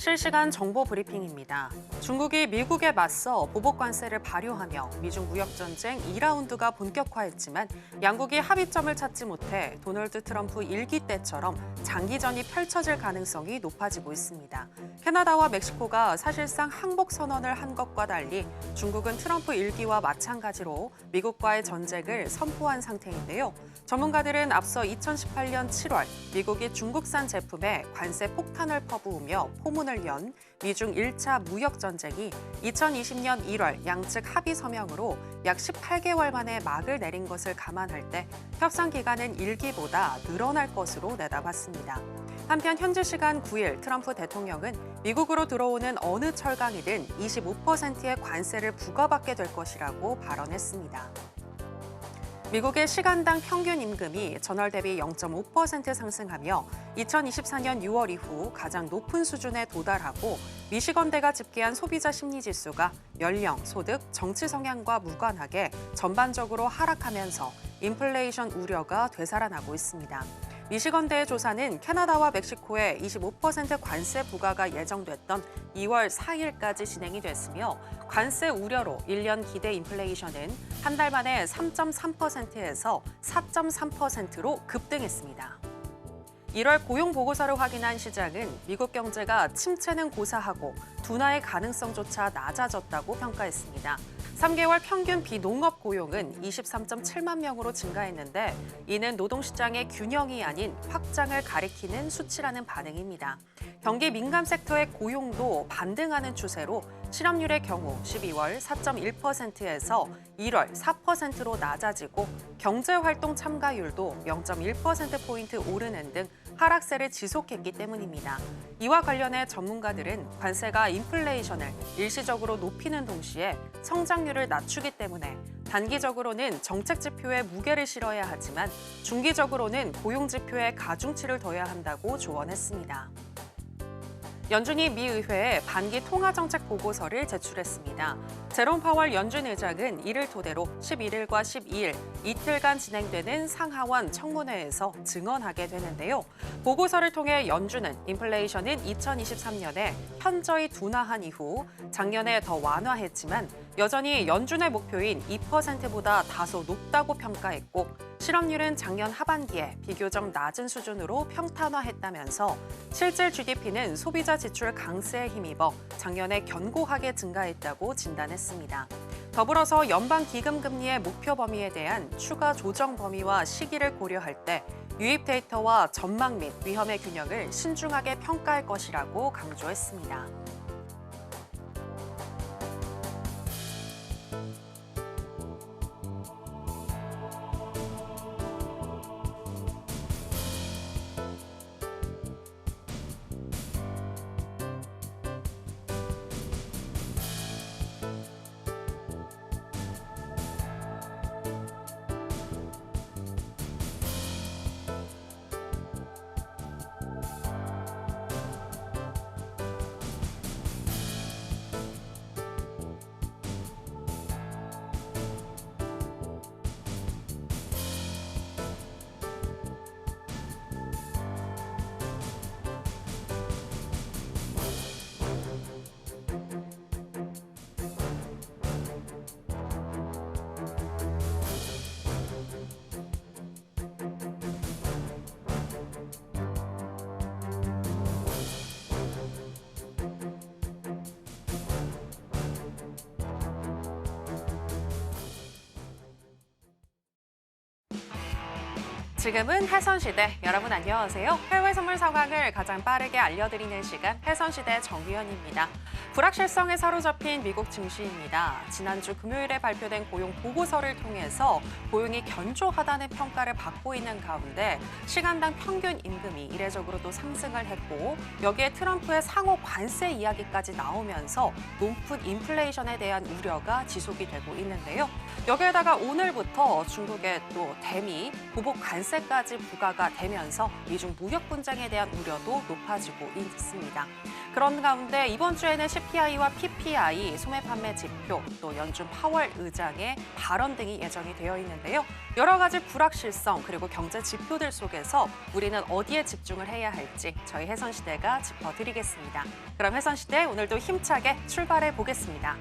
실시간 정보 브리핑입니다. 중국이 미국에 맞서 보복 관세를 발효하며 미중 무역 전쟁 2라운드가 본격화했지만 양국이 합의점을 찾지 못해 도널드 트럼프 1기 때처럼 장기전이 펼쳐질 가능성이 높아지고 있습니다. 캐나다와 멕시코가 사실상 항복 선언을 한 것과 달리 중국은 트럼프 1기와 마찬가지로 미국과의 전쟁을 선포한 상태인데요. 전문가들은 앞서 2018년 7월 미국이 중국산 제품에 관세 폭탄을 퍼부으며 포문을 연 미중 1차 무역 전쟁이 2020년 1월 양측 합의 서명으로 약 18개월 만에 막을 내린 것을 감안할 때 협상 기간은 1기보다 늘어날 것으로 내다봤습니다. 한편 현지 시간 9일 트럼프 대통령은 미국으로 들어오는 어느 철강이든 25%의 관세를 부과받게 될 것이라고 발언했습니다. 미국의 시간당 평균 임금이 전월 대비 0.5% 상승하며 2024년 6월 이후 가장 높은 수준에 도달하고 미시건대가 집계한 소비자 심리지수가 연령, 소득, 정치 성향과 무관하게 전반적으로 하락하면서 인플레이션 우려가 되살아나고 있습니다. 미시건대의 조사는 캐나다와 멕시코에 25% 관세 부과가 예정됐던 2월 4일까지 진행이 됐으며 관세 우려로 1년 기대 인플레이션은 한 달 만에 3.3%에서 4.3%로 급등했습니다. 1월 고용 보고서를 확인한 시장은 미국 경제가 침체는 고사하고 둔화의 가능성조차 낮아졌다고 평가했습니다. 3개월 평균 비농업 고용은 23.7만 명으로 증가했는데 이는 노동시장의 균형이 아닌 확장을 가리키는 수치라는 반응입니다. 경기 민감 섹터의 고용도 반등하는 추세로 실업률의 경우 12월 4.1%에서 1월 4%로 낮아지고 경제활동 참가율도 0.1%포인트 오르는 등 하락세를 지속했기 때문입니다. 이와 관련해 전문가들은 관세가 인플레이션을 일시적으로 높이는 동시에 성장률을 낮추기 때문에 단기적으로는 정책 지표에 무게를 실어야 하지만 중기적으로는 고용 지표에 가중치를 둬야 한다고 조언했습니다. 연준이 미 의회에 반기 통화정책 보고서를 제출했습니다. 제롬 파월 연준 의장은 이를 토대로 11일과 12일 이틀간 진행되는 상하원 청문회에서 증언하게 되는데요. 보고서를 통해 연준은 인플레이션은 2023년에 현저히 둔화한 이후 작년에 더 완화했지만 여전히 연준의 목표인 2%보다 다소 높다고 평가했고 실업률은 작년 하반기에 비교적 낮은 수준으로 평탄화했다면서 실질 GDP는 소비자 지출 강세에 힘입어 작년에 견고하게 증가했다고 진단했습니다. 더불어서 연방 기금 금리의 목표 범위에 대한 추가 조정 범위와 시기를 고려할 때 유입 데이터와 전망 및 위험의 균형을 신중하게 평가할 것이라고 강조했습니다. 지금은 해선시대. 여러분 안녕하세요. 해외 선물 상황을 가장 빠르게 알려드리는 시간 해선시대 정유현입니다. 불확실성에 사로잡힌 미국 증시입니다. 지난주 금요일에 발표된 고용 보고서를 통해서 고용이 견조하다는 평가를 받고 있는 가운데 시간당 평균 임금이 이례적으로 또 상승을 했고 여기에 트럼프의 상호 관세 이야기까지 나오면서 높은 인플레이션에 대한 우려가 지속이 되고 있는데요. 여기에다가 오늘부터 중국의 또 대미 보복 관세까지 부과가 되면서 미중 무역 분쟁에 대한 우려도 높아지고 있습니다. 그런 가운데 이번 주에는 CPI와 PPI, 소매 판매 지표, 또 연준 파월 의장의 발언 등이 예정이 되어 있는데요. 여러 가지 불확실성 그리고 경제 지표들 속에서 우리는 어디에 집중을 해야 할지 저희 혜선시대가 짚어드리겠습니다. 그럼 혜선시대 오늘도 힘차게 출발해 보겠습니다.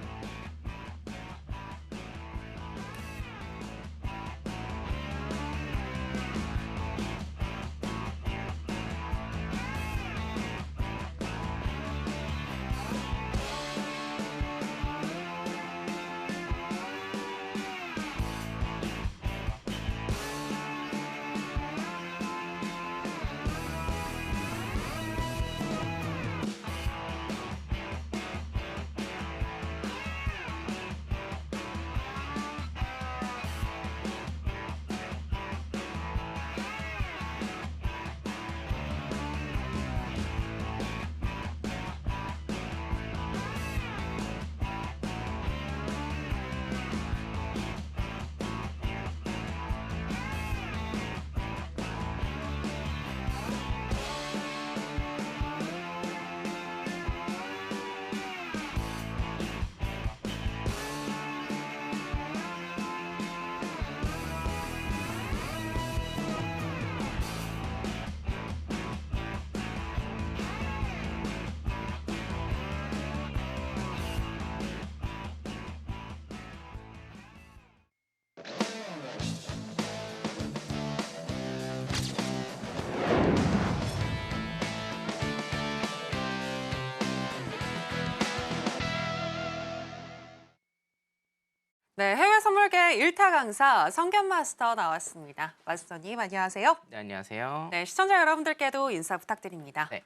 네, 해외 선물계 1타 강사 성견 마스터 나왔습니다. 마스터님 안녕하세요. 네, 안녕하세요. 네, 시청자 여러분들께도 인사 부탁드립니다. 네.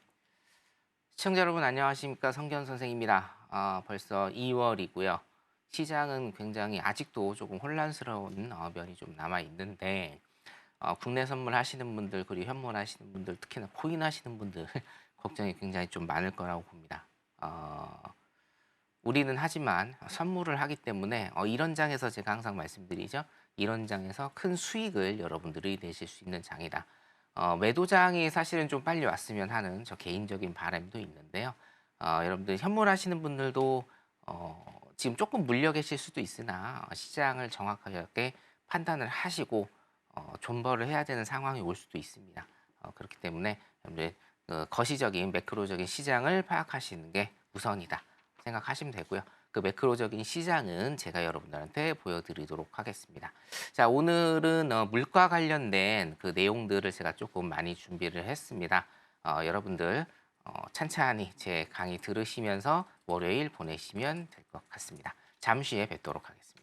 시청자 여러분 안녕하십니까? 성견 선생입니다. 벌써 2월이고요. 시장은 굉장히 아직도 조금 혼란스러운 면이 좀 남아 있는데 국내 선물 하시는 분들 그리고 현물 하시는 분들 특히나 코인 하시는 분들 걱정이 굉장히 좀 많을 거라고 봅니다. 우리는 하지만 선물을 하기 때문에 이런 장에서 제가 항상 말씀드리죠. 이런 장에서 큰 수익을 여러분들이 내실 수 있는 장이다. 매도장이 사실은 좀 빨리 왔으면 하는 저 개인적인 바람도 있는데요. 여러분들 현물 하시는 분들도 지금 조금 물려 계실 수도 있으나 시장을 정확하게 판단을 하시고 존버를 해야 되는 상황이 올 수도 있습니다. 그렇기 때문에 여러분들 거시적인 매크로적인 시장을 파악하시는 게 우선이다 생각하시면 되고요. 그 매크로적인 시장은 제가 여러분들한테 보여드리도록 하겠습니다. 자, 오늘은 물가 관련된 그 내용들을 제가 조금 많이 준비를 했습니다. 여러분들 찬찬히 제 강의 들으시면서 월요일 보내시면 될 것 같습니다. 잠시 후에 뵙도록 하겠습니다.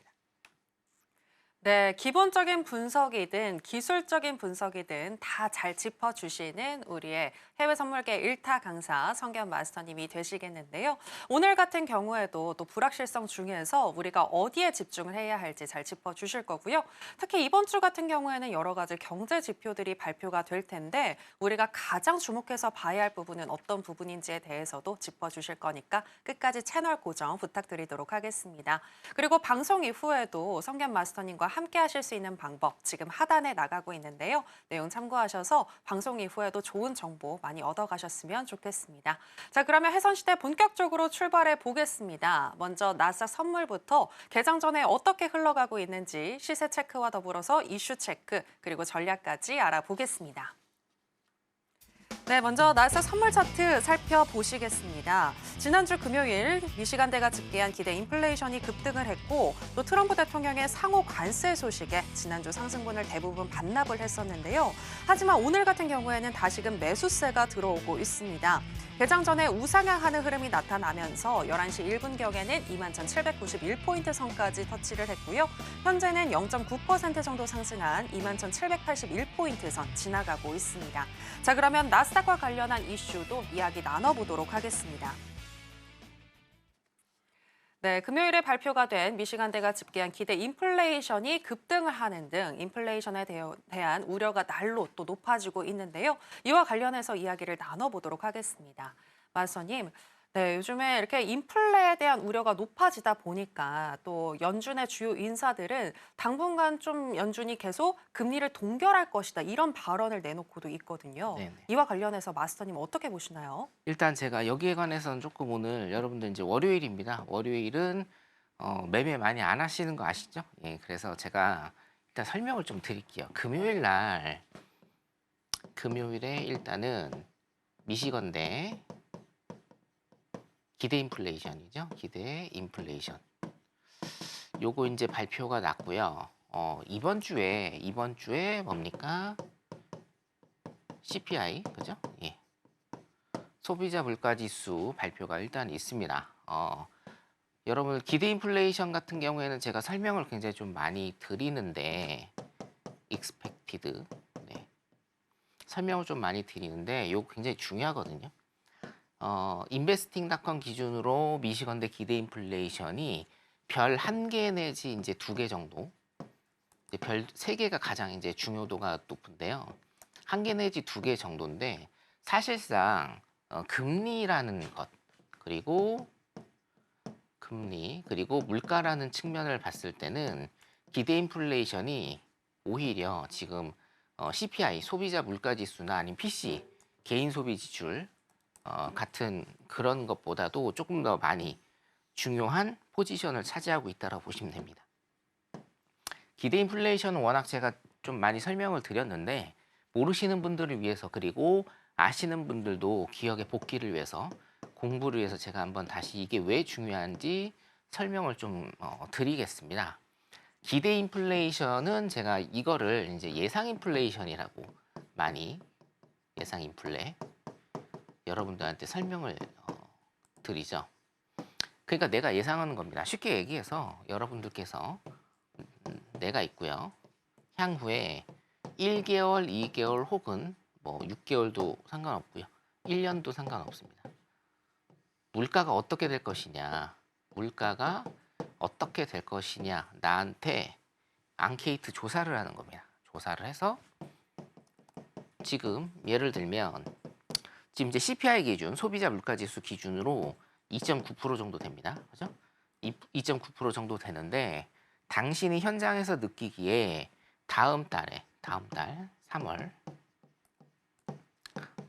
네, 기본적인 분석이든 기술적인 분석이든 다 잘 짚어주시는 우리의 해외 선물계 1타 강사 성견 마스터님이 되시겠는데요. 오늘 같은 경우에도 또 불확실성 중에서 우리가 어디에 집중을 해야 할지 잘 짚어주실 거고요. 특히 이번 주 같은 경우에는 여러 가지 경제 지표들이 발표가 될 텐데 우리가 가장 주목해서 봐야 할 부분은 어떤 부분인지에 대해서도 짚어주실 거니까 끝까지 채널 고정 부탁드리도록 하겠습니다. 그리고 방송 이후에도 성견 마스터님과 함께 하실 수 있는 방법 지금 하단에 나가고 있는데요. 내용 참고하셔서 방송 이후에도 좋은 정보 많이 얻어가셨으면 좋겠습니다. 자, 그러면 혜선시대 본격적으로 출발해 보겠습니다. 먼저 나스닥 선물부터 개장 전에 어떻게 흘러가고 있는지 시세 체크와 더불어서 이슈 체크 그리고 전략까지 알아보겠습니다. 네, 먼저 나스닥 선물 차트 살펴보시겠습니다. 지난주 금요일 미시간대가 집계한 기대 인플레이션이 급등을 했고 또 트럼프 대통령의 상호 관세 소식에 지난주 상승분을 대부분 반납을 했었는데요. 하지만 오늘 같은 경우에는 다시금 매수세가 들어오고 있습니다. 개장 전에 우상향하는 흐름이 나타나면서 11시 1분경에는 21,791포인트 선까지 터치를 했고요. 현재는 0.9% 정도 상승한 21,781포인트 선 지나가고 있습니다. 자, 그러면 나스닥과 관련한 이슈도 이야기 나눠보도록 하겠습니다. 네, 금요일에 발표가 된 미시간대가 집계한 기대 인플레이션이 급등을 하는 등 인플레이션에 대한 우려가 날로 또 높아지고 있는데요. 이와 관련해서 이야기를 나눠보도록 하겠습니다. 마스터님, 네, 요즘에 이렇게 인플레에 대한 우려가 높아지다 보니까 또 연준의 주요 인사들은 당분간 좀 연준이 계속 금리를 동결할 것이다 이런 발언을 내놓고도 있거든요. 네네. 이와 관련해서 마스터님 어떻게 보시나요? 일단 제가 여기에 관해서는 조금 오늘 여러분들 이제 월요일입니다. 월요일은 매매 많이 안 하시는 거 아시죠? 예, 그래서 제가 일단 설명을 좀 드릴게요. 금요일에 일단은 미시건대 기대 인플레이션이죠. 기대 인플레이션. 요거 이제 발표가 났고요. 이번 주에 뭡니까? CPI, 그죠? 예. 소비자 물가 지수 발표가 일단 있습니다. 여러분 기대 인플레이션 같은 경우에는 제가 설명을 굉장히 좀 많이 드리는데 expected, 네. 설명을 좀 많이 드리는데 이거 굉장히 중요하거든요. 인베스팅닷컴 기준으로 미시건대 기대 인플레이션이 별 1개 내지 이제 2개 정도, 이제 별 3개가 가장 이제 중요도가 높은데요. 1개 내지 2개 정도인데 사실상 금리라는 것 그리고 물가라는 측면을 봤을 때는 기대 인플레이션이 오히려 지금 CPI 소비자 물가 지수나 아니면 PC 개인 소비 지출 같은 그런 것보다도 조금 더 많이 중요한 포지션을 차지하고 있다고 보시면 됩니다. 기대 인플레이션은 워낙 제가 좀 많이 설명을 드렸는데 모르시는 분들을 위해서 그리고 아시는 분들도 기억의 복기를 위해서 공부를 위해서 제가 한번 다시 이게 왜 중요한지 설명을 좀 드리겠습니다. 기대 인플레이션은 제가 이거를 이제 예상 인플레이션이라고 많이 예상 인플레 여러분들한테 설명을 드리죠. 그러니까 내가 예상하는 겁니다. 쉽게 얘기해서 여러분들께서 내가 있고요. 향후에 1개월, 2개월 혹은 뭐 6개월도 상관없고요. 1년도 상관없습니다. 물가가 어떻게 될 것이냐. 물가가 어떻게 될 것이냐. 나한테 앙케이트 조사를 하는 겁니다. 조사를 해서 지금 예를 들면 지금 이제 CPI 기준, 소비자 물가 지수 기준으로 2.9% 정도 됩니다. 그죠? 2.9% 정도 되는데 당신이 현장에서 느끼기에 다음 달 3월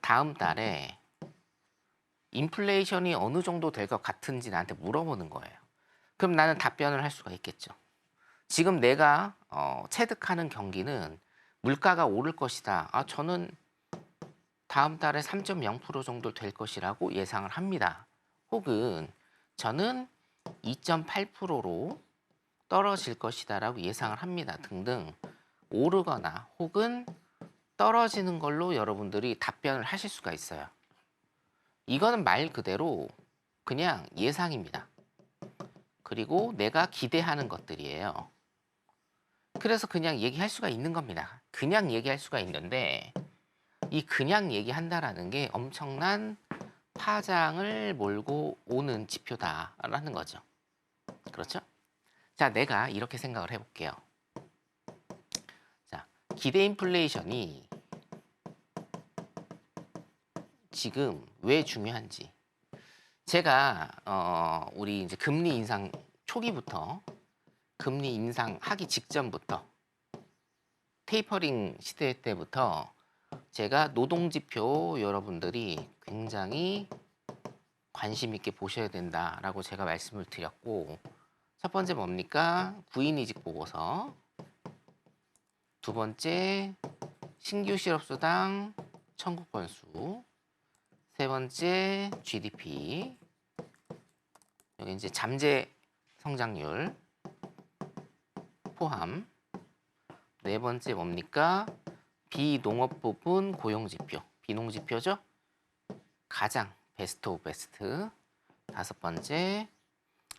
다음 달에 인플레이션이 어느 정도 될 것 같은지 나한테 물어보는 거예요. 그럼 나는 답변을 할 수가 있겠죠. 지금 내가 체득하는 경기는 물가가 오를 것이다. 저는 다음 달에 3.0% 정도 될 것이라고 예상을 합니다. 혹은 저는 2.8%로 떨어질 것이다라고 예상을 합니다. 등등 오르거나 혹은 떨어지는 걸로 여러분들이 답변을 하실 수가 있어요. 이거는 말 그대로 그냥 예상입니다. 그리고 내가 기대하는 것들이에요. 그래서 그냥 얘기할 수가 있는 겁니다. 그냥 얘기할 수가 있는데 이 그냥 얘기한다라는 게 엄청난 파장을 몰고 오는 지표다라는 거죠. 그렇죠? 자, 내가 이렇게 생각을 해볼게요. 자, 기대 인플레이션이 지금 왜 중요한지. 제가 우리 이제 금리 인상 초기부터 금리 인상하기 직전부터 테이퍼링 시대 때부터 제가 노동지표 여러분들이 굉장히 관심 있게 보셔야 된다라고 제가 말씀을 드렸고 첫 번째 뭡니까? 구인이직 보고서 두 번째 신규 실업수당 청구 건수 세 번째 GDP 여기 이제 잠재 성장률 포함 네 번째 뭡니까? 비농업 부분 고용지표 비농지표죠? 가장 베스트 오브 베스트 다섯 번째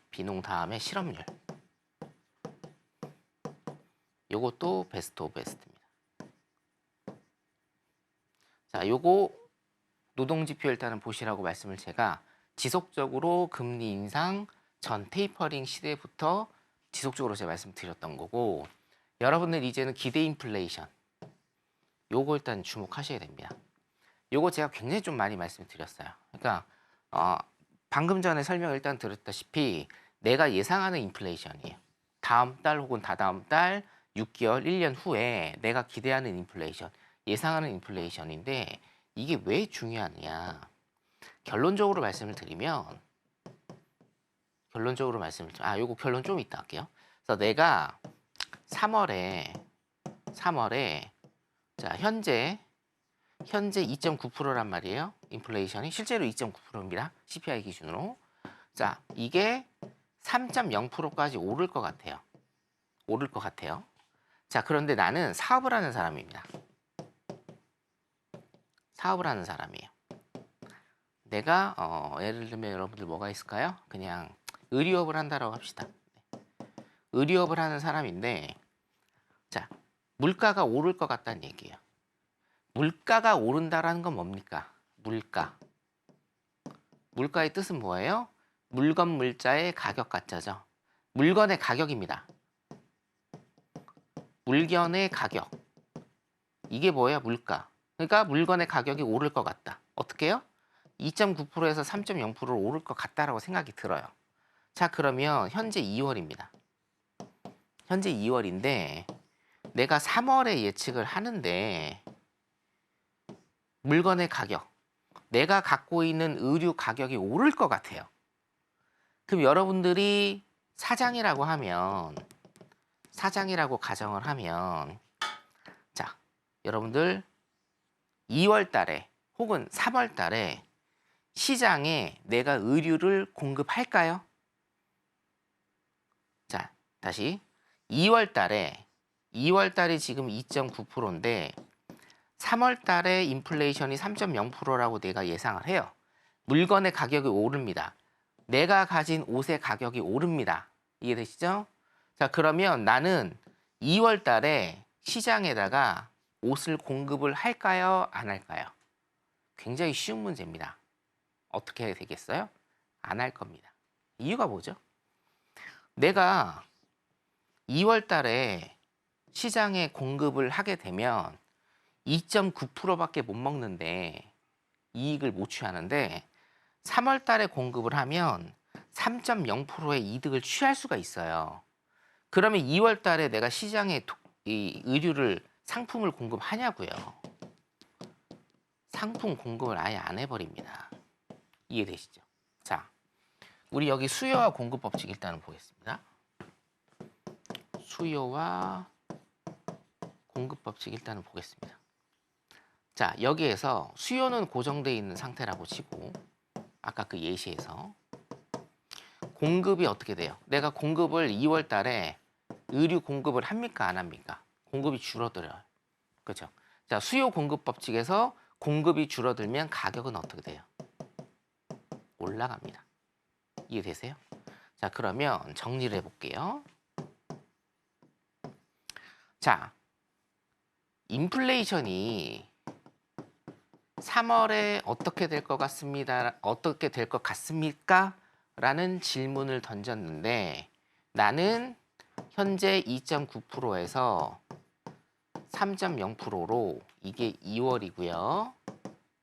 비농 다음에 실업률 요것도 베스트 오브 베스트입니다. 자, 요거 노동지표 일단은 보시라고 말씀을 제가 지속적으로 금리 인상 전 테이퍼링 시대부터 지속적으로 제가 말씀드렸던 거고 여러분들 이제는 기대 인플레이션 요거 일단 주목하셔야 됩니다. 요거 제가 굉장히 좀 많이 말씀드렸어요. 그러니까 방금 전에 설명을 일단 드렸다시피 내가 예상하는 인플레이션이에요. 다음 달 혹은 다다음 달 6개월, 1년 후에 내가 기대하는 인플레이션, 예상하는 인플레이션인데 이게 왜 중요하느냐. 결론적으로 말씀을 드리면 요거 결론 좀 이따 할게요. 그래서 내가 3월에 자, 현재 2.9%란 말이에요. 인플레이션이 실제로 2.9%입니다. CPI 기준으로. 자, 이게 3.0%까지 오를 것 같아요. 자, 그런데 나는 사업을 하는 사람입니다. 사업을 하는 사람이에요. 내가 예를 들면 여러분들 뭐가 있을까요? 그냥 의류업을 한다라고 합시다. 의류업을 하는 사람인데 자, 물가가 오를 것 같다는 얘기예요. 물가가 오른다라는 건 뭡니까? 물가의 뜻은 뭐예요? 물건 물자의 가격 가짜죠. 물건의 가격입니다. 물건의 가격. 이게 뭐예요? 물가. 그러니까 물건의 가격이 오를 것 같다. 어떻게 해요? 2.9%에서 3.0%로 오를 것 같다라고 생각이 들어요. 자, 그러면 현재 2월입니다. 현재 2월인데 내가 3월에 예측을 하는데 물건의 가격, 내가 갖고 있는 의류 가격이 오를 것 같아요. 그럼 여러분들이 사장이라고 가정을 하면 자, 여러분들 2월 달에 혹은 3월 달에 시장에 내가 의류를 공급할까요? 자, 다시 2월 달이 지금 2.9%인데 3월 달에 인플레이션이 3.0%라고 내가 예상을 해요. 물건의 가격이 오릅니다. 내가 가진 옷의 가격이 오릅니다. 이해되시죠? 자, 그러면 나는 2월 달에 시장에다가 옷을 공급을 할까요? 안 할까요? 굉장히 쉬운 문제입니다. 어떻게 해야 되겠어요? 안 할 겁니다. 이유가 뭐죠? 내가 2월 달에 시장에 공급을 하게 되면 2.9%밖에 못 먹는데 이익을 못 취하는데 3월 달에 공급을 하면 3.0%의 이득을 취할 수가 있어요. 그러면 2월 달에 내가 시장에 이 의류를 상품을 공급하냐고요. 상품 공급을 아예 안 해버립니다. 이해되시죠? 자, 우리 여기 수요와 공급 법칙 일단은 보겠습니다. 수요와 공급 법칙 일단은 보겠습니다. 자, 여기에서 수요는 고정되어 있는 상태라고 치고 아까 그 예시에서 공급이 어떻게 돼요? 내가 공급을 2월 달에 의류 공급을 합니까? 안 합니까? 공급이 줄어들어요. 그렇죠? 자, 수요 공급 법칙에서 공급이 줄어들면 가격은 어떻게 돼요? 올라갑니다. 이해되세요? 자, 그러면 정리를 해볼게요. 자, 인플레이션이 3월에 어떻게 될 것 같습니다. 어떻게 될 것 같습니까? 라는 질문을 던졌는데 나는 현재 2.9%에서 3.0%로 이게 2월이고요.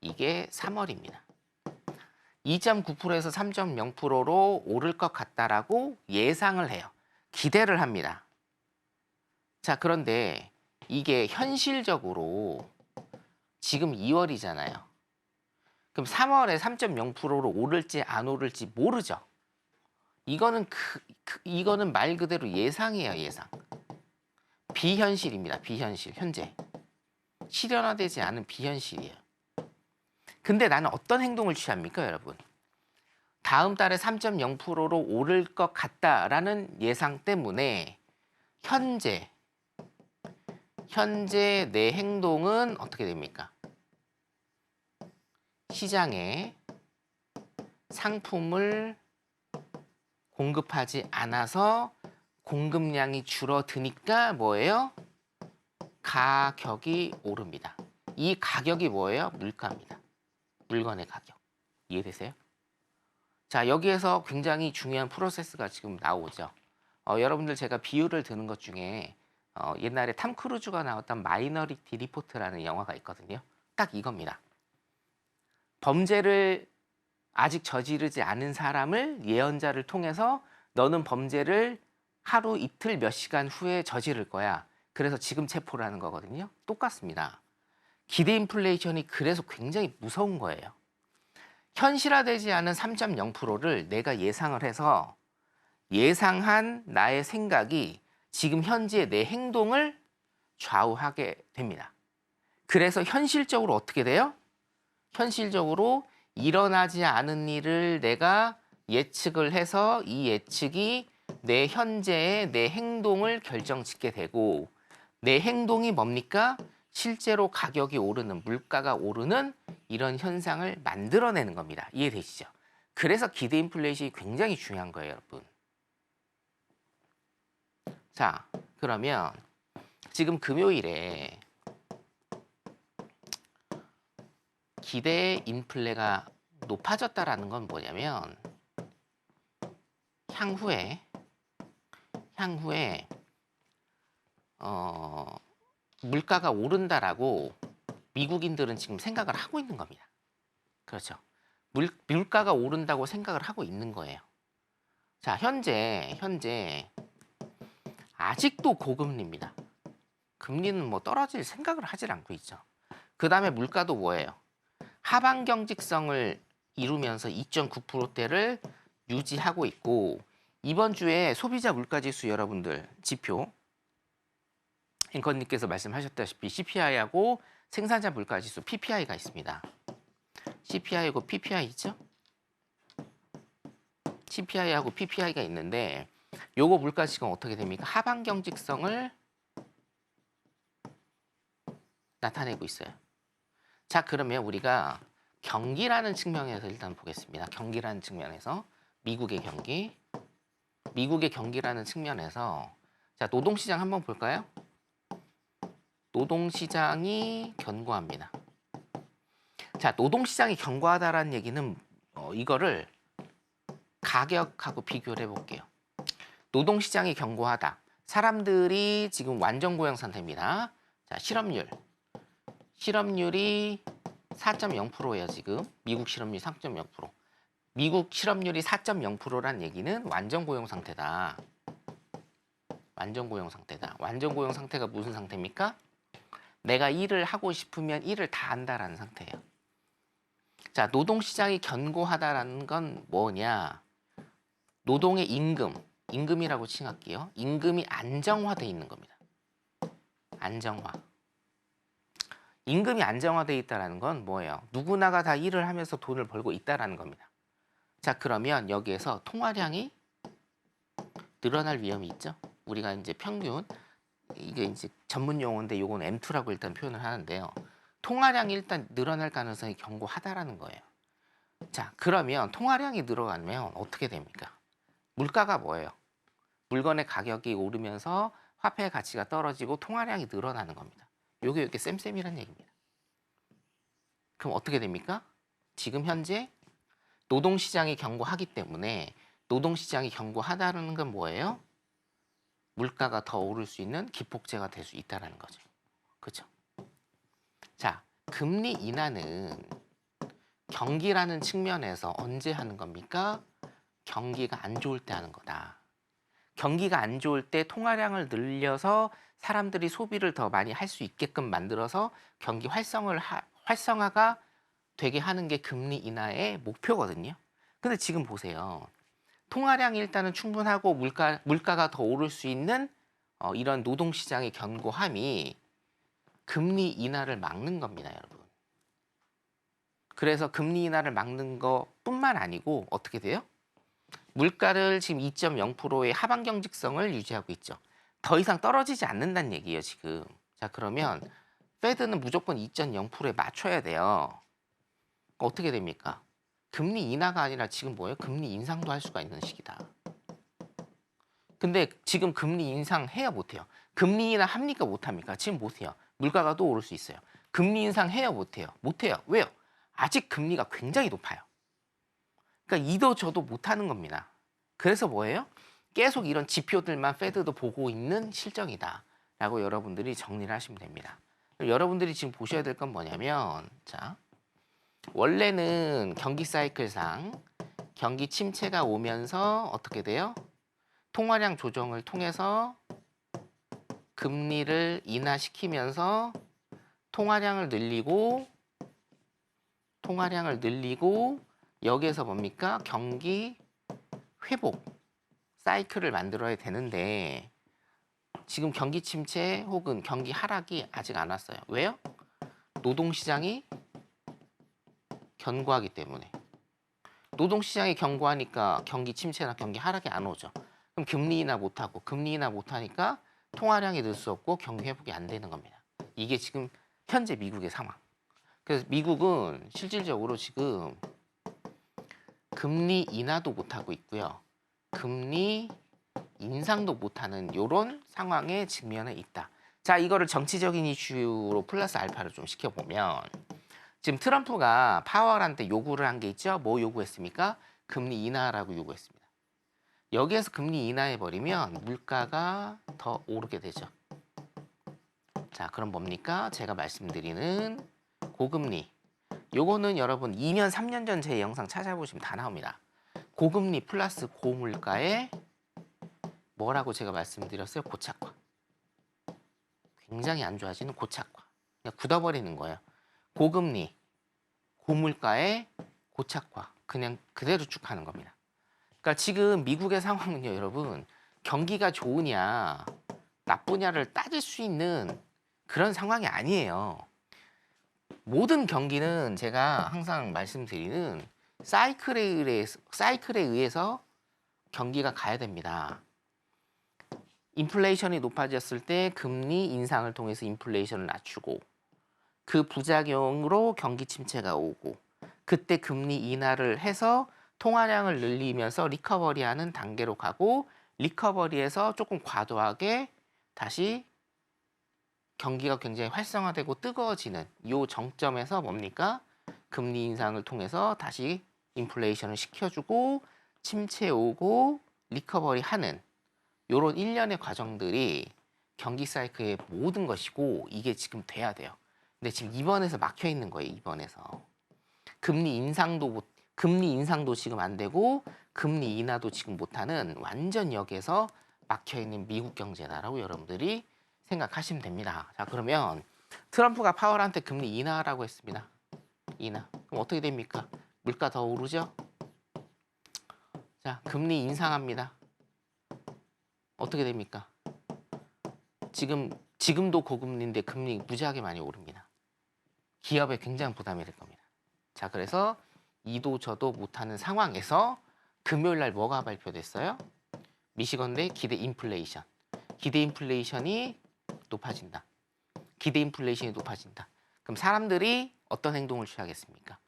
이게 3월입니다. 2.9%에서 3.0%로 오를 것 같다라고 예상을 해요. 기대를 합니다. 자, 그런데 이게 현실적으로 지금 2월이잖아요. 그럼 3월에 3.0%로 오를지 안 오를지 모르죠. 이거는 말 그대로 예상이에요, 예상. 비현실입니다, 비현실. 현재 실현화되지 않은 비현실이에요. 근데 나는 어떤 행동을 취합니까, 여러분? 다음 달에 3.0%로 오를 것 같다라는 예상 때문에 현재 내 행동은 어떻게 됩니까? 시장에 상품을 공급하지 않아서 공급량이 줄어드니까 뭐예요? 가격이 오릅니다. 이 가격이 뭐예요? 물가입니다. 물건의 가격. 이해되세요? 자, 여기에서 굉장히 중요한 프로세스가 지금 나오죠. 여러분들 제가 비유를 드는 것 중에 옛날에 탐 크루즈가 나왔던 마이너리티 리포트라는 영화가 있거든요. 딱 이겁니다. 범죄를 아직 저지르지 않은 사람을 예언자를 통해서 너는 범죄를 하루 이틀 몇 시간 후에 저지를 거야. 그래서 지금 체포를 하는 거거든요. 똑같습니다. 기대 인플레이션이 그래서 굉장히 무서운 거예요. 현실화되지 않은 3.0%를 내가 예상을 해서 예상한 나의 생각이 지금 현재 내 행동을 좌우하게 됩니다. 그래서 현실적으로 어떻게 돼요? 현실적으로 일어나지 않은 일을 내가 예측을 해서 이 예측이 내 현재의 내 행동을 결정짓게 되고 내 행동이 뭡니까? 실제로 가격이 오르는, 물가가 오르는 이런 현상을 만들어내는 겁니다. 이해되시죠? 그래서 기대 인플레이션이 굉장히 중요한 거예요, 여러분. 자, 그러면 지금 금요일에 기대 인플레가 높아졌다라는 건 뭐냐면 향후에 물가가 오른다라고 미국인들은 지금 생각을 하고 있는 겁니다. 그렇죠. 물가가 오른다고 생각을 하고 있는 거예요. 자, 현재 아직도 고금리입니다. 금리는 뭐 떨어질 생각을 하질 않고 있죠. 그 다음에 물가도 뭐예요? 하방 경직성을 이루면서 2.9%대를 유지하고 있고 이번 주에 소비자 물가지수 여러분들 지표 앵커님께서 말씀하셨다시피 CPI하고 생산자 물가지수 PPI가 있습니다. CPI하고 PPI 있죠? CPI하고 PPI가 있는데 요거 물가지수가 어떻게 됩니까? 하방 경직성을 나타내고 있어요. 자, 그러면 우리가 경기라는 측면에서 일단 보겠습니다. 경기라는 측면에서 미국의 경기라는 측면에서 자, 노동시장 한번 볼까요? 노동시장이 견고합니다. 자, 노동시장이 견고하다라는 얘기는 이거를 가격하고 비교를 해볼게요. 노동시장이 견고하다. 사람들이 지금 완전 고용 상태입니다. 자, 실업률이 4.0%예요, 지금. 미국 실업률이 3.0%. 미국 실업률이 4.0%란 얘기는 완전 고용 상태다. 완전 고용 상태다. 완전 고용 상태가 무슨 상태입니까? 내가 일을 하고 싶으면 일을 다 한다라는 상태예요. 자, 노동시장이 견고하다라는 건 뭐냐? 노동의 임금이라고 칭할게요. 임금이 안정화돼 있는 겁니다. 안정화. 임금이 안정화돼 있다는 건 뭐예요? 누구나가 다 일을 하면서 돈을 벌고 있다라는 겁니다. 자, 그러면 여기에서 통화량이 늘어날 위험이 있죠. 우리가 이제 평균 이게 이제 전문 용어인데 요건 M2라고 일단 표현을 하는데요. 통화량이 일단 늘어날 가능성이 견고하다라는 거예요. 자, 그러면 통화량이 늘어가면 어떻게 됩니까? 물가가 뭐예요? 물건의 가격이 오르면서 화폐의 가치가 떨어지고 통화량이 늘어나는 겁니다. 요게 이렇게 쌤쌤이란 얘기입니다. 그럼 어떻게 됩니까? 지금 현재 노동시장이 견고하기 때문에 노동시장이 견고하다는 건 뭐예요? 물가가 더 오를 수 있는 기폭제가 될 수 있다는 거죠. 그렇죠? 자, 금리 인하는 경기라는 측면에서 언제 하는 겁니까? 경기가 안 좋을 때 하는 거다. 경기가 안 좋을 때 통화량을 늘려서 사람들이 소비를 더 많이 할 수 있게끔 만들어서 경기 활성화가 되게 하는 게 금리 인하의 목표거든요. 근데 지금 보세요. 통화량이 일단은 충분하고 물가가 더 오를 수 있는 이런 노동시장의 견고함이 금리 인하를 막는 겁니다, 여러분. 그래서 금리 인하를 막는 것뿐만 아니고 어떻게 돼요? 물가를 지금 2.0%의 하방 경직성을 유지하고 있죠. 더 이상 떨어지지 않는다는 얘기예요, 지금. 자, 그러면 페드는 무조건 2.0%에 맞춰야 돼요. 어떻게 됩니까? 금리 인하가 아니라 지금 뭐예요? 금리 인상도 할 수가 있는 시기다. 근데 지금 금리 인상해야 못해요. 금리 인하 합니까? 못합니까? 지금 못해요. 물가가 또 오를 수 있어요. 금리 인상해요? 못해요? 못해요. 왜요? 아직 금리가 굉장히 높아요. 그러니까 이도 저도 못하는 겁니다. 그래서 뭐예요? 계속 이런 지표들만 페드도 보고 있는 실정이다 라고 여러분들이 정리를 하시면 됩니다. 여러분들이 지금 보셔야 될 건 뭐냐면 자, 원래는 경기 사이클상 경기 침체가 오면서 어떻게 돼요? 통화량 조정을 통해서 금리를 인하시키면서 통화량을 늘리고 여기에서 뭡니까? 경기 회복 사이클을 만들어야 되는데 지금 경기 침체 혹은 경기 하락이 아직 안 왔어요. 왜요? 노동시장이 견고하기 때문에. 노동시장이 견고하니까 경기 침체나 경기 하락이 안 오죠. 그럼 금리 인하 못하고 금리 인하 못하니까 통화량이 늘 수 없고 경기 회복이 안 되는 겁니다. 이게 지금 현재 미국의 상황. 그래서 미국은 실질적으로 지금 금리 인하도 못하고 있고요. 금리 인상도 못하는 이런 상황에 직면해 있다. 자, 이거를 정치적인 이슈로 플러스 알파를 좀 시켜보면 지금 트럼프가 파월한테 요구를 한 게 있죠. 뭐 요구했습니까? 금리 인하라고 요구했습니다. 여기에서 금리 인하해버리면 물가가 더 오르게 되죠. 자, 그럼 뭡니까? 제가 말씀드리는 고금리. 요거는 여러분 2년, 3년 전 제 영상 찾아보시면 다 나옵니다. 고금리 플러스 고물가에 뭐라고 제가 말씀드렸어요? 고착화. 굉장히 안 좋아지는 고착화. 그냥 굳어버리는 거예요. 고금리, 고물가에 고착화. 그냥 그대로 쭉 가는 겁니다. 그러니까 지금 미국의 상황은요, 여러분. 경기가 좋으냐, 나쁘냐를 따질 수 있는 그런 상황이 아니에요. 모든 경기는 제가 항상 말씀드리는 사이클에 의해서 경기가 가야 됩니다. 인플레이션이 높아졌을 때 금리 인상을 통해서 인플레이션을 낮추고 그 부작용으로 경기 침체가 오고 그때 금리 인하를 해서 통화량을 늘리면서 리커버리하는 단계로 가고 리커버리에서 조금 과도하게 다시 경기가 굉장히 활성화되고 뜨거워지는 이 정점에서 뭡니까? 금리 인상을 통해서 다시 인플레이션을 시켜주고 침체 오고 리커버리 하는 이런 일련의 과정들이 경기 사이클의 모든 것이고 이게 지금 돼야 돼요. 근데 지금 2번에서 막혀 있는 거예요. 2번에서. 금리 인상도 지금 안 되고 금리 인하도 지금 못하는 완전 여기에서 막혀 있는 미국 경제다라고 여러분들이 생각하시면 됩니다. 자, 그러면 트럼프가 파월한테 금리 인하라고 했습니다. 인하. 그럼 어떻게 됩니까? 물가 더 오르죠? 자, 금리 인상합니다. 어떻게 됩니까? 지금도 고금리인데 금리 무지하게 많이 오릅니다. 기업에 굉장히 부담이 될 겁니다. 자, 그래서 이도 저도 못하는 상황에서 금요일 날 뭐가 발표됐어요? 미시건대 기대 인플레이션. 기대 인플레이션이 높아진다. 기대 인플레이션이 높아진다. 그럼 사람들이 어떤 행동을 취하겠습니까?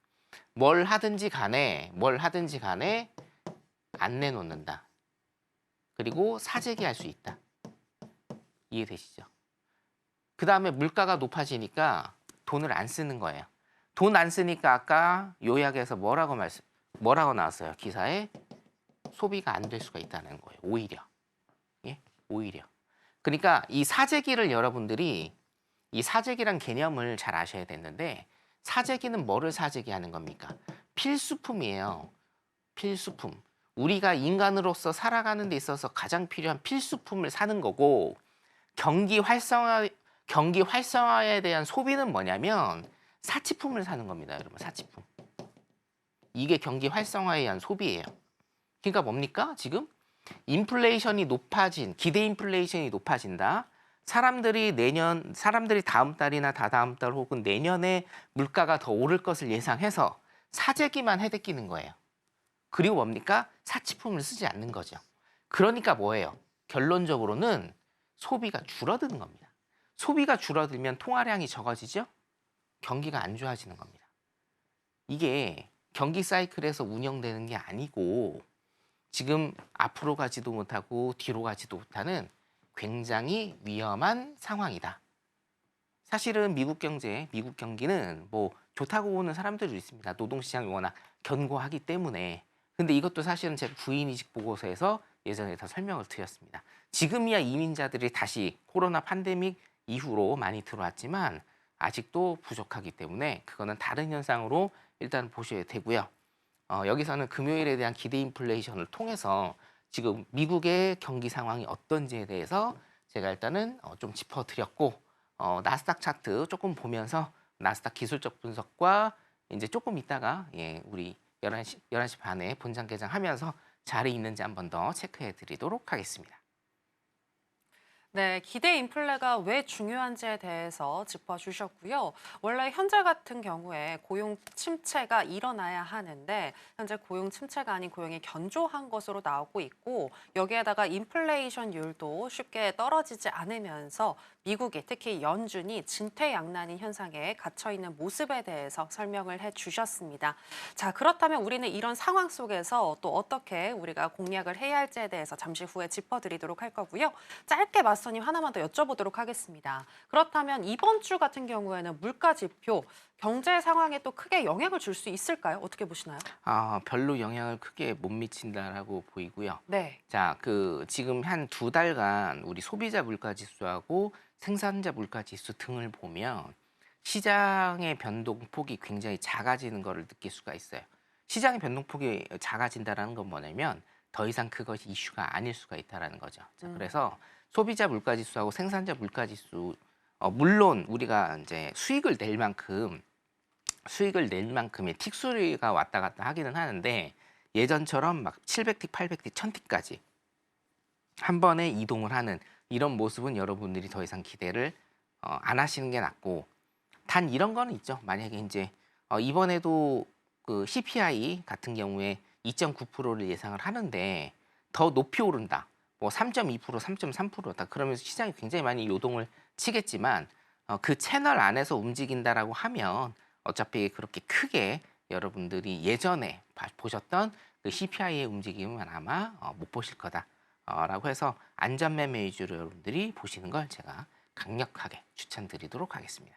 뭘 하든지 간에 안 내놓는다. 그리고 사재기할 수 있다. 이해되시죠? 그 다음에 물가가 높아지니까 돈을 안 쓰는 거예요. 돈 안 쓰니까 아까 요약에서 뭐라고 나왔어요? 기사에 소비가 안 될 수가 있다는 거예요. 오히려. 예? 오히려. 그러니까 이 사재기를 여러분들이 이 사재기란 개념을 잘 아셔야 되는데 사재기는 뭐를 사재기하는 겁니까? 필수품이에요. 필수품. 우리가 인간으로서 살아가는 데 있어서 가장 필요한 필수품을 사는 거고 경기 활성화에 대한 소비는 뭐냐면 사치품을 사는 겁니다. 여러분, 사치품. 이게 경기 활성화에 의한 소비예요. 그러니까 뭡니까? 지금 인플레이션이 높아진, 기대 인플레이션이 높아진다. 사람들이 다음 달이나 다다음 달 혹은 내년에 물가가 더 오를 것을 예상해서 사재기만 해대끼는 거예요. 그리고 뭡니까? 사치품을 쓰지 않는 거죠. 그러니까 뭐예요? 결론적으로는 소비가 줄어드는 겁니다. 소비가 줄어들면 통화량이 적어지죠? 경기가 안 좋아지는 겁니다. 이게 경기 사이클에서 운영되는 게 아니고 지금 앞으로 가지도 못하고 뒤로 가지도 못하는 굉장히 위험한 상황이다. 사실은 미국 경기는 뭐 좋다고 보는 사람들도 있습니다. 노동시장이 워낙 견고하기 때문에. 근데 이것도 사실은 제가 구인이직 보고서에서 예전에 다 설명을 드렸습니다. 지금이야 이민자들이 다시 코로나 팬데믹 이후로 많이 들어왔지만 아직도 부족하기 때문에 그거는 다른 현상으로 일단 보셔야 되고요. 여기서는 금요일에 대한 기대 인플레이션을 통해서 지금 미국의 경기 상황이 어떤지에 대해서 제가 일단은 좀 짚어드렸고 나스닥 차트 조금 보면서 나스닥 기술적 분석과 이제 조금 있다가 우리 11시 반에 본장 개장하면서 자리에 있는지 한 번 더 체크해 드리도록 하겠습니다. 네, 기대 인플레가 왜 중요한지에 대해서 짚어주셨고요. 원래 현재 같은 경우에 고용 침체가 일어나야 하는데 현재 고용 침체가 아닌 고용이 견조한 것으로 나오고 있고 여기에다가 인플레이션율도 쉽게 떨어지지 않으면서 미국이 특히 연준이 진퇴양난인 현상에 갇혀 있는 모습에 대해서 설명을 해주셨습니다. 자, 그렇다면 우리는 이런 상황 속에서 또 어떻게 우리가 공략을 해야 할지에 대해서 잠시 후에 짚어드리도록 할 거고요. 짧게 마스터님 하나만 더 여쭤보도록 하겠습니다. 그렇다면 이번 주 같은 경우에는 물가 지표, 경제 상황에 또 크게 영향을 줄 수 있을까요? 어떻게 보시나요? 별로 영향을 크게 못 미친다라고 보이고요. 네. 자, 지금 한 2달간 우리 소비자 물가 지수하고 생산자 물가 지수 등을 보면 시장의 변동폭이 굉장히 작아지는 것을 느낄 수가 있어요. 시장의 변동폭이 작아진다는 건 뭐냐면 더 이상 그것이 이슈가 아닐 수가 있다는 거죠. 자, 그래서 소비자 물가 지수하고 생산자 물가 지수, 물론 우리가 이제 수익을 낼 만큼의 틱수리가 왔다 갔다 하기는 하는데 예전처럼 막 700틱, 800틱, 1000틱까지 한 번에 이동을 하는 이런 모습은 여러분들이 더 이상 기대를 안 하시는 게 낫고, 단 이런 거는 있죠. 만약에 이제 이번에도 그 CPI 같은 경우에 2.9%를 예상을 하는데 더 높이 오른다. 뭐 3.2%, 3.3%다. 그러면서 시장이 굉장히 많이 요동을 치겠지만 그 채널 안에서 움직인다라고 하면 어차피 그렇게 크게 여러분들이 예전에 보셨던 그 CPI의 움직임은 아마 못 보실 거다라고 해서 안전매매 위주로 여러분들이 보시는 걸 제가 강력하게 추천드리도록 하겠습니다.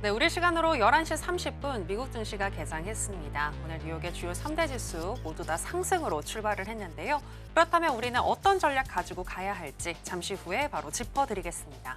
네, 우리 시간으로 11시 30분 미국 증시가 개장했습니다. 오늘 뉴욕의 주요 3대 지수 모두 다 상승으로 출발을 했는데요. 그렇다면 우리는 어떤 전략 가지고 가야 할지 잠시 후에 바로 짚어드리겠습니다.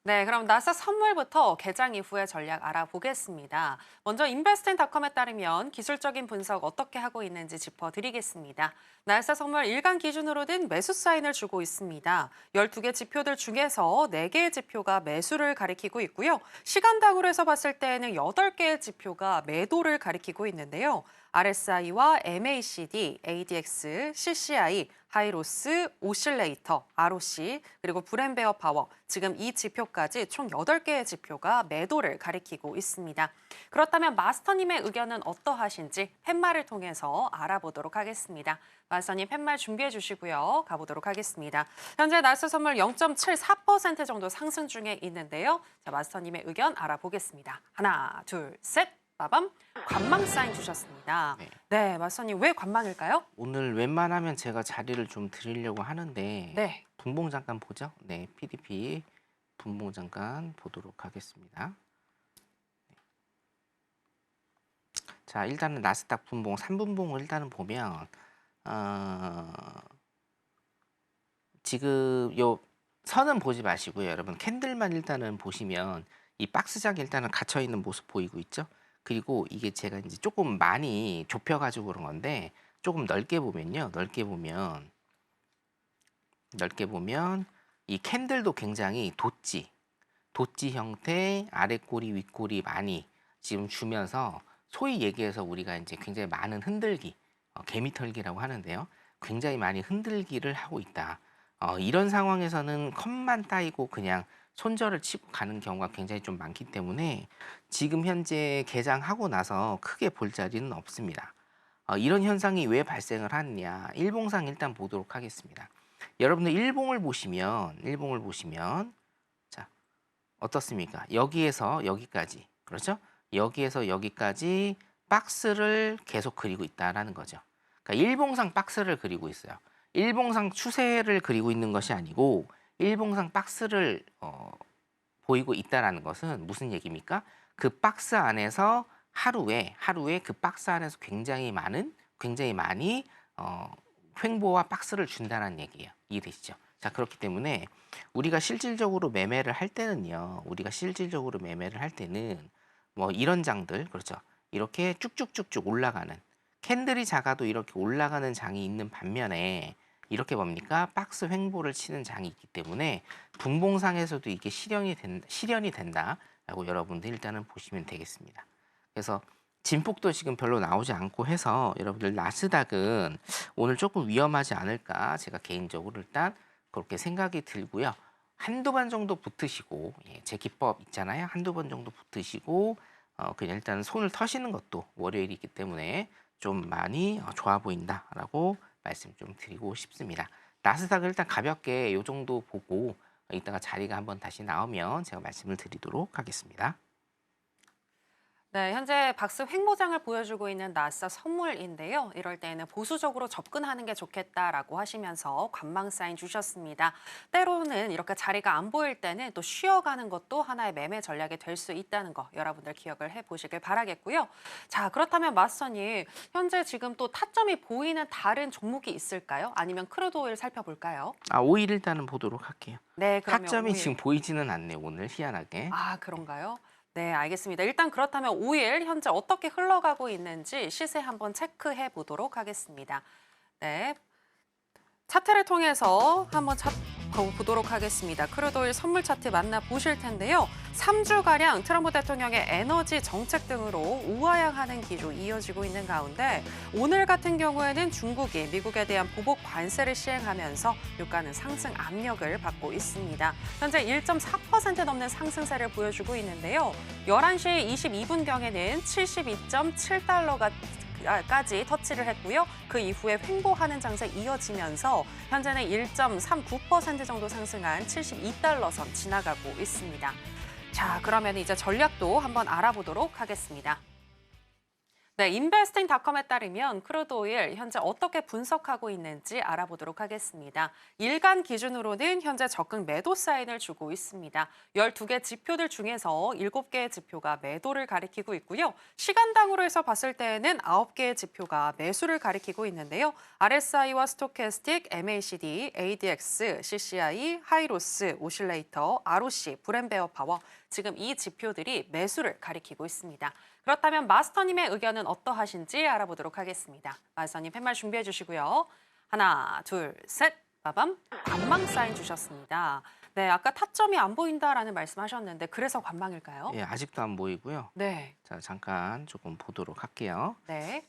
네, 그럼 나스닥 선물부터 개장 이후의 전략 알아보겠습니다. 먼저 인베스트인닷컴에 따르면 기술적인 분석 어떻게 하고 있는지 짚어드리겠습니다. 나스닥 선물 일간 기준으로는 매수 사인을 주고 있습니다. 12개 지표들 중에서 4개의 지표가 매수를 가리키고 있고요. 시간당으로 해서 봤을 때에는 8개의 지표가 매도를 가리키고 있는데요. RSI와 MACD, ADX, CCI, 하이로스, 오실레이터, ROC, 그리고 브랜베어 파워, 지금 이 지표까지 총 8개의 지표가 매도를 가리키고 있습니다. 그렇다면 마스터님의 의견은 어떠하신지 팻말을 통해서 알아보도록 하겠습니다. 마스터님 팻말 준비해 주시고요. 가보도록 하겠습니다. 현재 나스 선물 0.74% 정도 상승 중에 있는데요. 자, 마스터님의 의견 알아보겠습니다. 하나, 둘, 셋. 빠밤, 관망 사인 주셨습니다. 네. 네, 마스터님 왜 관망일까요? 오늘 웬만하면 제가 자리를 좀 드리려고 하는데 네. 분봉 잠깐 보죠. 네, PDP 분봉 잠깐 보도록 하겠습니다. 자, 일단은 나스닥 분봉, 3분봉을 일단은 보면 어, 지금 요 선은 보지 마시고요. 여러분 캔들만 일단은 보시면 이 박스장이 일단은 갇혀 있는 모습 보이고 있죠. 그리고 이게 제가 이제 조금 많이 좁혀 가지고 그런 건데 조금 넓게 보면요. 넓게 보면 이 캔들도 굉장히 도치 형태 아래 꼬리 윗꼬리 많이 지금 주면서 소위 얘기해서 우리가 이제 굉장히 많은 흔들기 개미털기라고 하는데요. 굉장히 많이 흔들기를 하고 있다. 이런 상황에서는 컷만 따이고 그냥 손절을 치고 가는 경우가 굉장히 좀 많기 때문에 지금 현재 개장하고 나서 크게 볼 자리는 없습니다. 이런 현상이 왜 발생을 하느냐 일봉상 일단 보도록 하겠습니다. 여러분들 일봉을 보시면 자 어떻습니까? 여기에서 여기까지 그렇죠? 여기에서 여기까지 박스를 계속 그리고 있다라는 거죠. 그러니까 일봉상 박스를 그리고 있어요. 일봉상 추세를 그리고 있는 것이 아니고 일봉상 박스를 보이고 있다라는 것은 무슨 얘기입니까? 그 박스 안에서 하루에 그 박스 안에서 굉장히 많이 횡보와 박스를 준다는 얘기예요. 이해되시죠? 자, 그렇기 때문에 우리가 실질적으로 매매를 할 때는 뭐 이런 장들 그렇죠. 이렇게 쭉쭉쭉쭉 올라가는 캔들이 작아도 이렇게 올라가는 장이 있는 반면에 이렇게 뭡니까? 박스 횡보를 치는 장이 있기 때문에 분봉상에서도 이게 실현이 된다라고 여러분들 일단은 보시면 되겠습니다. 그래서 진폭도 지금 별로 나오지 않고 해서 여러분들 나스닥은 오늘 조금 위험하지 않을까 제가 개인적으로 일단 그렇게 생각이 들고요. 한두 번 정도 붙으시고 제 기법 있잖아요. 한두 번 정도 붙으시고 그냥 일단 손을 터시는 것도 월요일이기 때문에 좀 많이 좋아 보인다라고 말씀 좀 드리고 싶습니다. 나스닥을 일단 가볍게 이 정도 보고 이따가 자리가 한번 다시 나오면 제가 말씀을 드리도록 하겠습니다. 네, 현재 박스 횡보장을 보여주고 있는 나스닥 선물인데요. 이럴 때에는 보수적으로 접근하는 게 좋겠다라고 하시면서 관망 사인 주셨습니다. 때로는 이렇게 자리가 안 보일 때는 또 쉬어가는 것도 하나의 매매 전략이 될 수 있다는 거 여러분들 기억을 해보시길 바라겠고요. 자, 그렇다면 마스터님, 현재 지금 또 타점이 보이는 다른 종목이 있을까요? 아니면 크루드 오일 살펴볼까요? 오일 일단은 보도록 할게요. 네, 그러면 타점이 오일. 지금 보이지는 않네요. 오늘 희한하게. 아, 그런가요? 네, 알겠습니다. 일단 그렇다면 5일 현재 어떻게 흘러가고 있는지 시세 한번 체크해 보도록 하겠습니다. 네, 차트를 통해서 한번 보도록 하겠습니다. 크루드오일 선물 차트 만나보실 텐데요. 3주가량 트럼프 대통령의 에너지 정책 등으로 우하향하는 기조 이어지고 있는 가운데 오늘 같은 경우에는 중국이 미국에 대한 보복 관세를 시행하면서 유가는 상승 압력을 받고 있습니다. 현재 1.4% 넘는 상승세를 보여주고 있는데요. 11시 22분경에는 72.7달러가 까지 터치를 했고요. 그 이후에 횡보하는 장세 이어지면서 현재는 1.39% 정도 상승한 72달러 선 지나가고 있습니다. 자, 그러면 이제 전략도 한번 알아보도록 하겠습니다. 네, 인베스팅닷컴에 따르면 크루드 오일 현재 어떻게 분석하고 있는지 알아보도록 하겠습니다. 일간 기준으로는 현재 적극 매도 사인을 주고 있습니다. 12개 지표들 중에서 7개의 지표가 매도를 가리키고 있고요. 시간당으로 해서 봤을 때에는 9개의 지표가 매수를 가리키고 있는데요. RSI와 스토캐스틱, MACD, ADX, CCI, 하이로스, 오실레이터, ROC, 브랜베어 파워 지금 이 지표들이 매수를 가리키고 있습니다. 그렇다면 마스터님의 의견은 어떠하신지 알아보도록 하겠습니다. 마스터님 팻말 준비해 주시고요. 하나, 둘, 셋, 빠밤. 관망 사인 주셨습니다. 네, 아까 타점이 안 보인다라는 말씀하셨는데 그래서 관망일까요? 예, 아직도 안 보이고요. 네. 자, 잠깐 조금 보도록 할게요. 네.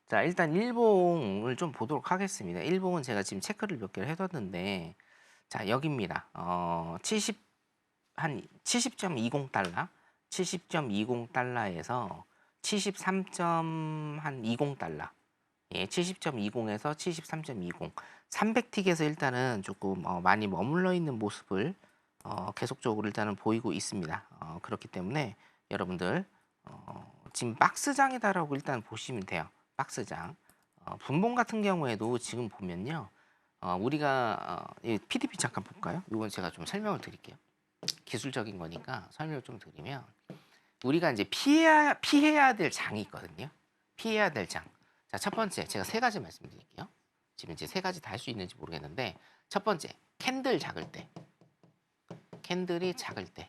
자, 일단 일봉을 좀 보도록 하겠습니다. 일봉은 제가 지금 체크를 몇 개를 해뒀는데, 자, 여기입니다. 70.20달러, 70.20달러에서 73.20달러, 예, 70.20에서 73.20, 300틱에서 일단은 조금 많이 머물러 있는 모습을 계속적으로 일단은 보이고 있습니다. 그렇기 때문에 여러분들 지금 박스장이다라고 일단 보시면 돼요. 박스장. 분봉 같은 경우에도 지금 보면요. 우리가 이 PDP 잠깐 볼까요? 이건 제가 좀 설명을 드릴게요. 기술적인 거니까 설명을 좀 드리면 우리가 이제 피해야 될 장이 있거든요. 피해야 될 장. 자, 첫 번째 제가 세 가지 말씀드릴게요. 지금 이제 세 가지 다 할 수 있는지 모르겠는데 첫 번째 캔들 작을 때. 캔들이 작을 때.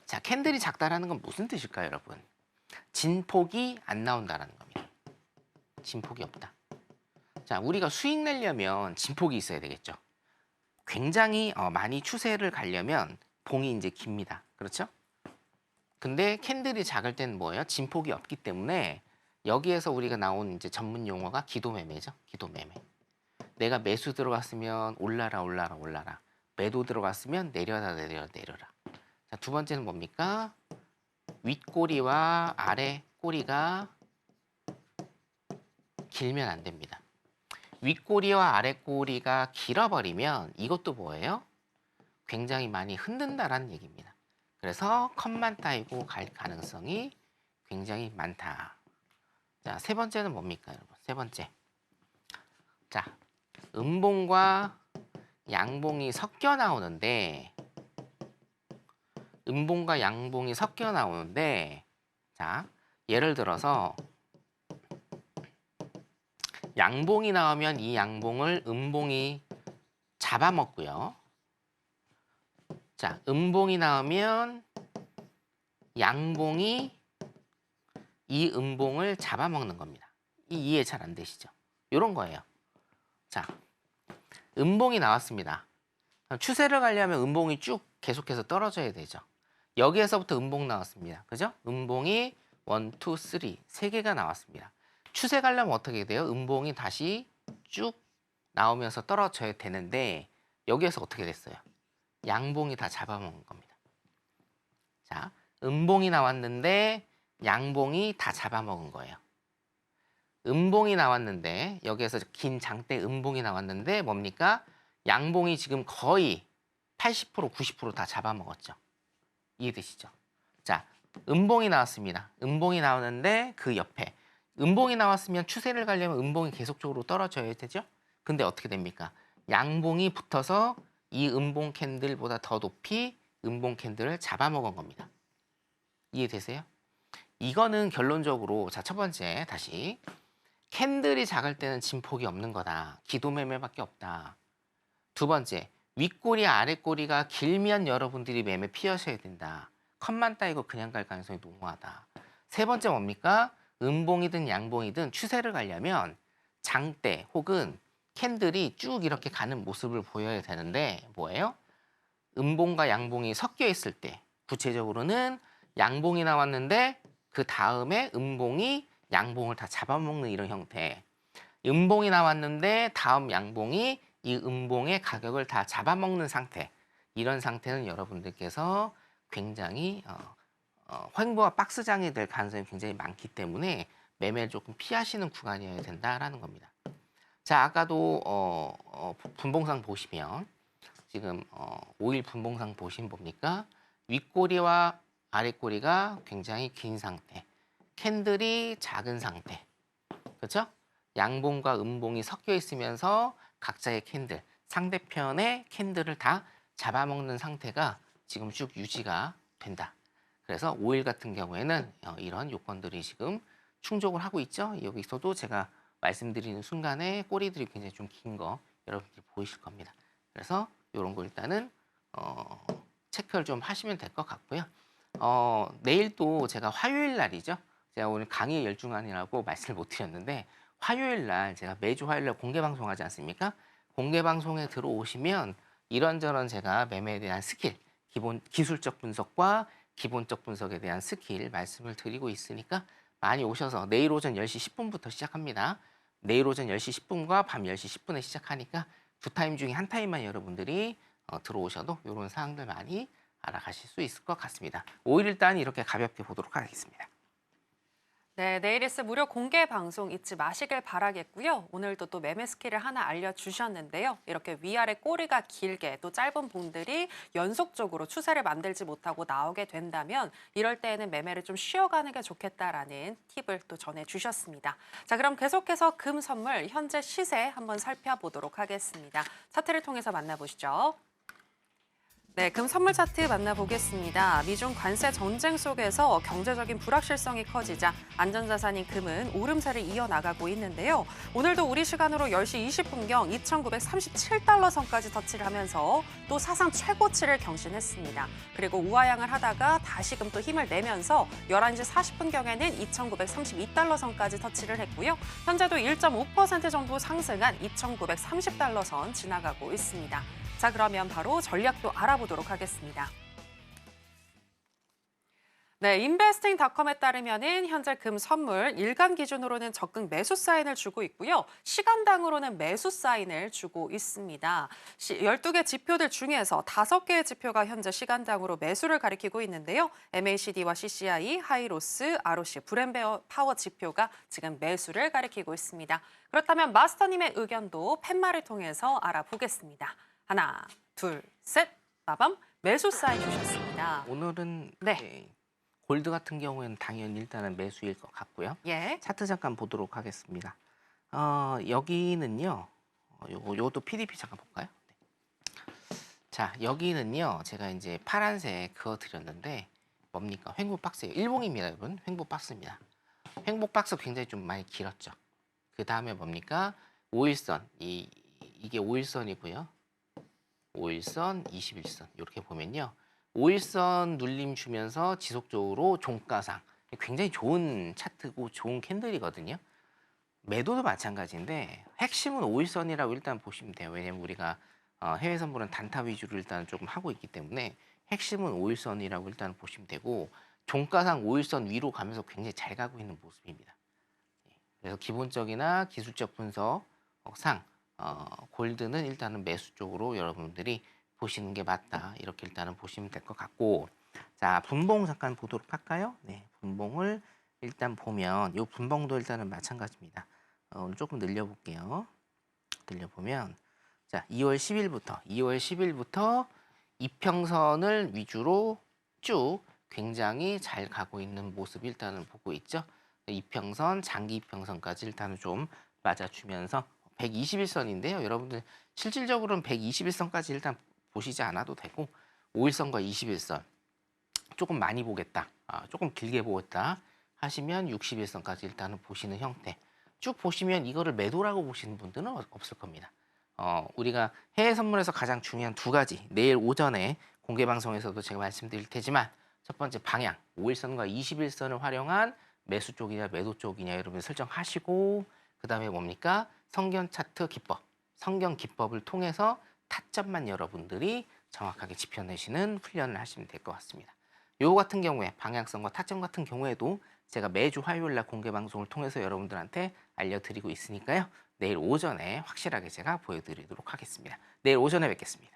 자, 캔들이 작다라는 건 무슨 뜻일까요, 여러분? 진폭이 안 나온다라는 겁니다. 진폭이 없다. 자, 우리가 수익 내려면 진폭이 있어야 되겠죠. 굉장히 많이 추세를 가려면 봉이 이제 깁니다. 그렇죠? 근데 캔들이 작을 때는 뭐예요? 진폭이 없기 때문에 여기에서 우리가 나온 이제 전문 용어가 기도매매죠. 기도매매. 내가 매수 들어갔으면 올라라. 매도 들어갔으면 내려라. 자, 두 번째는 뭡니까? 윗꼬리와 아래 꼬리가 길면 안 됩니다. 윗꼬리와 아래 꼬리가 길어버리면 이것도 뭐예요? 굉장히 많이 흔든다라는 얘기입니다. 그래서 컷만 따이고 갈 가능성이 굉장히 많다. 자, 세 번째는 뭡니까, 여러분? 세 번째. 자, 음봉과 양봉이 섞여 나오는데 자, 예를 들어서 양봉이 나오면 이 양봉을 음봉이 잡아먹고요. 자, 음봉이 나오면 양봉이 이 음봉을 잡아먹는 겁니다. 이해 잘 안 되시죠? 이런 거예요. 자, 음봉이 나왔습니다. 추세를 가려면 음봉이 쭉 계속해서 떨어져야 되죠. 여기에서부터 음봉 나왔습니다. 그죠? 음봉이 1, 2, 3, 세 개가 나왔습니다. 추세 가려면 어떻게 돼요? 음봉이 다시 쭉 나오면서 떨어져야 되는데 여기에서 어떻게 됐어요? 양봉이 다 잡아먹은 겁니다. 자, 음봉이 나왔는데 양봉이 다 잡아먹은 거예요. 음봉이 나왔는데 여기에서 긴 장대 음봉이 나왔는데 뭡니까? 양봉이 지금 거의 80% 90% 다 잡아먹었죠. 이해되시죠? 자, 음봉이 나왔습니다. 음봉이 나오는데 그 옆에 음봉이 나왔으면 추세를 가려면 음봉이 계속적으로 떨어져야 되죠. 근데 어떻게 됩니까? 양봉이 붙어서 이 음봉 캔들보다 더 높이 음봉 캔들을 잡아먹은 겁니다. 이해되세요? 이거는 결론적으로 자, 첫 번째 다시 캔들이 작을 때는 진폭이 없는 거다. 기도매매밖에 없다. 두 번째, 윗꼬리 아랫꼬리가 길면 여러분들이 매매 피하셔야 된다. 컷만 따이고 그냥 갈 가능성이 농후하다. 세 번째 뭡니까? 음봉이든 양봉이든 추세를 가려면 장대 혹은 캔들이 쭉 이렇게 가는 모습을 보여야 되는데 뭐예요? 음봉과 양봉이 섞여 있을 때 구체적으로는 양봉이 나왔는데 그 다음에 음봉이 양봉을 다 잡아먹는 이런 형태. 음봉이 나왔는데 다음 양봉이 이 음봉의 가격을 다 잡아먹는 상태. 이런 상태는 여러분들께서 굉장히 횡보와 박스장이 될 가능성이 굉장히 많기 때문에 매매를 조금 피하시는 구간이어야 된다라는 겁니다. 자, 아까도 분봉상 보시면 지금 5일 분봉상 보시면 뭡니까? 윗꼬리와 아랫꼬리가 굉장히 긴 상태. 캔들이 작은 상태. 그렇죠? 양봉과 음봉이 섞여 있으면서 각자의 캔들, 상대편의 캔들을 다 잡아먹는 상태가 지금 쭉 유지가 된다. 그래서 5일 같은 경우에는 이런 요건들이 지금 충족을 하고 있죠. 여기서도 제가 말씀드리는 순간에 꼬리들이 굉장히 좀 긴 거 여러분들이 보이실 겁니다. 그래서 이런 거 일단은 체크를 좀 하시면 될 것 같고요. 내일 또 제가 화요일 날이죠. 제가 오늘 강의 열중하느라고 말씀을 못 드렸는데 화요일 날 제가 매주 화요일 날 공개 방송하지 않습니까? 공개 방송에 들어오시면 이런저런 제가 매매에 대한 스킬, 기술적 분석과 기본적 분석에 대한 스킬 말씀을 드리고 있으니까 많이 오셔서 내일 오전 10시 10분부터 시작합니다. 내일 오전 10시 10분과 밤 10시 10분에 시작하니까 두 타임 중에 한 타임만 여러분들이 들어오셔도 이런 사항들 많이 알아가실 수 있을 것 같습니다. 5일 일단 이렇게 가볍게 보도록 하겠습니다. 네, 네이리스 무료 공개 방송 잊지 마시길 바라겠고요. 오늘도 또 매매 스킬을 하나 알려주셨는데요. 이렇게 위아래 꼬리가 길게 또 짧은 봉들이 연속적으로 추세를 만들지 못하고 나오게 된다면 이럴 때에는 매매를 좀 쉬어가는 게 좋겠다라는 팁을 또 전해주셨습니다. 자, 그럼 계속해서 금 선물 현재 시세 한번 살펴보도록 하겠습니다. 차트를 통해서 만나보시죠. 네, 금 선물 차트 만나보겠습니다. 미중 관세 전쟁 속에서 경제적인 불확실성이 커지자 안전자산인 금은 오름세를 이어나가고 있는데요. 오늘도 우리 시간으로 10시 20분경 2,937달러 선까지 터치를 하면서 또 사상 최고치를 경신했습니다. 그리고 우하향을 하다가 다시금 또 힘을 내면서 11시 40분경에는 2,932달러 선까지 터치를 했고요. 현재도 1.5% 정도 상승한 2,930달러 선 지나가고 있습니다. 자, 그러면 바로 전략도 알아보도록 하겠습니다. 네, 인베스팅닷컴에 따르면은 현재 금 선물 일간 기준으로는 적극 매수 사인을 주고 있고요. 시간당으로는 매수 사인을 주고 있습니다. 12개 지표들 중에서 5개의 지표가 현재 시간당으로 매수를 가리키고 있는데요. MACD와 CCI, 하이로스, ROC, 브랜베어 파워 지표가 지금 매수를 가리키고 있습니다. 그렇다면 마스터님의 의견도 팻말을 통해서 알아보겠습니다. 하나, 둘, 셋, 빠밤, 매수 사인 주셨습니다. 오늘은 네. 골드 같은 경우에는 당연히 일단은 매수일 것 같고요. 예. 차트 잠깐 보도록 하겠습니다. 여기는요. 요것도 PDP 잠깐 볼까요? 네. 자, 여기는요. 제가 이제 파란색 그어 드렸는데 뭡니까? 횡보 박스예요. 일봉입니다, 여러분. 횡보 박스입니다. 횡보 박스 굉장히 좀 많이 길었죠. 그 다음에 뭡니까? 5일선. 이게 5일선이고요. 5일선, 21선 이렇게 보면요. 5일선 눌림 주면서 지속적으로 종가상 굉장히 좋은 차트고 좋은 캔들이거든요. 매도도 마찬가지인데 핵심은 5일선이라고 일단 보시면 돼요. 왜냐면 우리가 해외 선물은 단타 위주로 일단 조금 하고 있기 때문에 핵심은 5일선이라고 일단 보시면 되고 종가상 5일선 위로 가면서 굉장히 잘 가고 있는 모습입니다. 그래서 기본적이나 기술적 분석상 골드는 일단은 매수 쪽으로 여러분들이 보시는 게 맞다. 이렇게 일단은 보시면 될 것 같고, 자, 분봉 잠깐 보도록 할까요? 네, 분봉을 일단 보면 이 분봉도 일단은 마찬가지입니다. 오늘 조금 늘려볼게요. 늘려보면 자, 2월 10일부터 이평선을 위주로 쭉 굉장히 잘 가고 있는 모습 일단은 보고 있죠. 이평선, 장기 이평선까지 일단은 좀 맞아주면서 121선인데요. 여러분들 실질적으로는 121선까지 일단 보시지 않아도 되고 5일선과 21선 조금 많이 보겠다, 조금 길게 보겠다 하시면 61선까지 일단은 보시는 형태. 쭉 보시면 이거를 매도라고 보시는 분들은 없을 겁니다. 우리가 해외 선물에서 가장 중요한 두 가지, 내일 오전에 공개 방송에서도 제가 말씀드릴 테지만 첫 번째 방향, 5일선과 21선을 활용한 매수 쪽이냐 매도 쪽이냐 여러분 설정하시고, 그 다음에 뭡니까? 성견 차트 기법, 성견 기법을 통해서 타점만 여러분들이 정확하게 짚어내시는 훈련을 하시면 될 것 같습니다. 요거 같은 경우에 방향성과 타점 같은 경우에도 제가 매주 화요일 날 공개 방송을 통해서 여러분들한테 알려드리고 있으니까요. 내일 오전에 확실하게 제가 보여드리도록 하겠습니다. 내일 오전에 뵙겠습니다.